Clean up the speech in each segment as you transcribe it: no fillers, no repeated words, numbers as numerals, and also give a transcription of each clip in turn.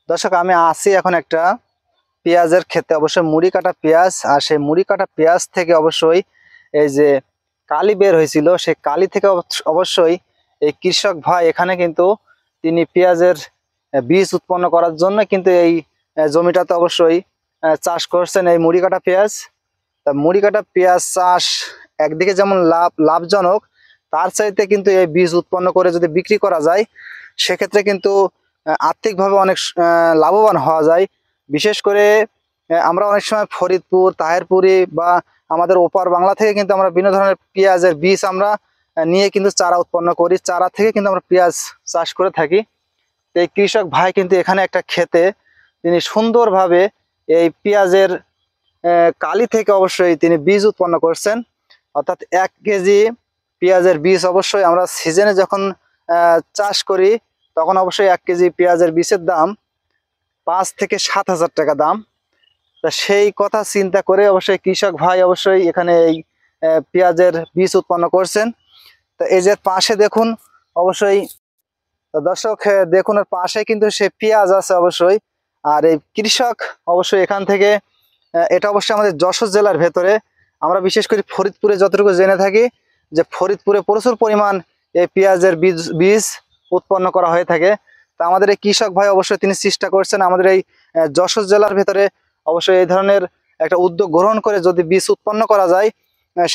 দর্শক, আমি আছি এখন একটা পেঁয়াজের ক্ষেতে। অবশ্যই মুড়ি কাটা পেঁয়াজ, আর সেই মুড়ি কাটা পেঁয়াজ থেকে অবশ্যই এই যে কালি বের হয়েছিল, সেই কালি থেকে অবশ্যই এই কৃষক ভাই এখানে কিন্তু তিনি পেঁয়াজের বীজ উৎপন্ন করার জন্য কিন্তু এই জমিটাতে অবশ্যই চাষ করছেন এই মুড়ি কাটা পেঁয়াজ। তা মুড়ি কাটা পেঁয়াজ চাষ একদিকে যেমন লাভজনক, তার চাইতে কিন্তু এই বীজ উৎপন্ন করে যদি বিক্রি করা যায় সেক্ষেত্রে কিন্তু আর্থিকভাবে অনেক লাভবান হওয়া যায়। বিশেষ করে আমরা অনেক সময় ফরিদপুর, তাহেরপুরি বা আমাদের ওপার বাংলা থেকে কিন্তু আমরা বিভিন্ন ধরনের পেঁয়াজের বীজ আমরা নিয়ে কিন্তু চারা উৎপন্ন করি, চারা থেকে কিন্তু আমরা পেঁয়াজ চাষ করে থাকি। এই কৃষক ভাই কিন্তু এখানে একটা ক্ষেতে তিনি সুন্দরভাবে এই পেঁয়াজের কালি থেকে অবশ্যই তিনি বীজ উৎপন্ন করছেন। অর্থাৎ 1 কেজি পেঁয়াজের বীজ অবশ্যই আমরা সিজনে যখন চাষ করি তখন অবশ্যই 1 কেজি পেঁয়াজের বীজের দাম 5 থেকে 7,000 টাকা দাম। তা সেই কথা চিন্তা করে অবশ্যই কৃষক ভাই অবশ্যই এখানে এই পেঁয়াজের বীজ উৎপন্ন করছেন। তো এই যে পাশে দেখুন অবশ্যই, দর্শক দেখুন এর পাশে কিন্তু সে পেঁয়াজ আছে অবশ্যই। আর এই কৃষক অবশ্যই এখান থেকে এটা অবশ্যই আমাদের যশোর জেলার ভেতরে, আমরা বিশেষ করে ফরিদপুরে যতটুকু জেনে থাকি যে ফরিদপুরে প্রচুর পরিমাণ এই পেঁয়াজের বীজ উৎপন্ন করা হয়ে থাকে। তা আমাদের এই কৃষক ভাই অবশ্যই তিনি চেষ্টা করছেন আমাদের এই যশোর জেলার ভেতরে অবশ্যই এই ধরনের একটা উদ্যোগ গ্রহণ করে যদি বীজ উৎপন্ন করা যায়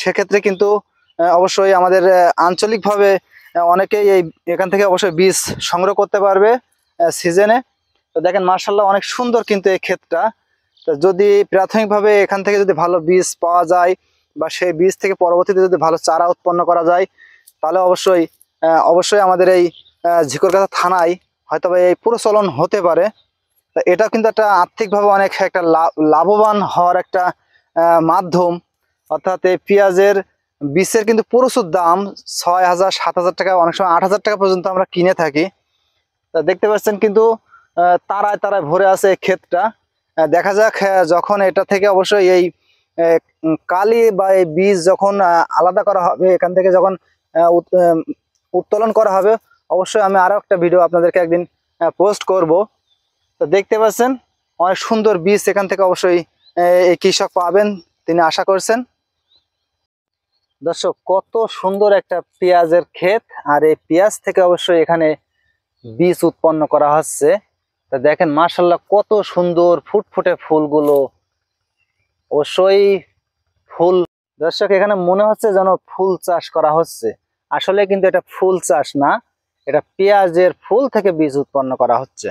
সেক্ষেত্রে কিন্তু অবশ্যই আমাদের আঞ্চলিকভাবে অনেকেই এখান থেকে অবশ্যই বীজ সংগ্রহ করতে পারবে সিজনে। তো দেখেন মার্শাল্লাহ অনেক সুন্দর কিন্তু এই ক্ষেতটা। তো যদি প্রাথমিকভাবে এখান থেকে যদি ভালো বীজ পাওয়া যায় বা সেই বীজ থেকে পরবর্তীতে যদি ভালো চারা উৎপন্ন করা যায় তাহলে অবশ্যই আমাদের এই ঝিকরগাছা থানায় হয়তো এই প্রচলন হতে পারে। তা এটা কিন্তু একটা আর্থিকভাবে অনেক একটা লাভবান হওয়ার একটা মাধ্যম। অর্থাৎ এই পেঁয়াজের বীজের কিন্তু প্রচুর দাম, 6,000 7,000 টাকা, অনেক সময় 8,000 টাকা পর্যন্ত আমরা কিনে থাকি। তা দেখতে পাচ্ছেন কিন্তু তারায় তারায় ভরে আছে এই ক্ষেতটা। দেখা যাক যখন এটা থেকে অবশ্যই এই কালি বা এই বীজ যখন আলাদা করা হবে, এখান থেকে যখন উত্তোলন করা হবে অবশ্যই আমি আরো একটা ভিডিও আপনাদেরকে একদিন পোস্ট করব। তো দেখতে পাচ্ছেন অনেক সুন্দর বীজ এখান থেকে অবশ্যই এই কৃষক পাবেন তিনি আশা করছেন। দর্শক, কত সুন্দর একটা পেঁয়াজের ক্ষেত, আর এই পেঁয়াজ থেকে অবশ্যই এখানে বীজ উৎপন্ন করা হচ্ছে। তা দেখেন মাশাআল্লাহ কত সুন্দর ফুটফুটে ফুলগুলো, অবশ্যই ফুল। দর্শক, এখানে মনে হচ্ছে যেন ফুল চাষ করা হচ্ছে, আসলে কিন্তু এটা ফুল চাষ না, এটা পেঁয়াজের ফুল থেকে বীজ উৎপন্ন করা হচ্ছে।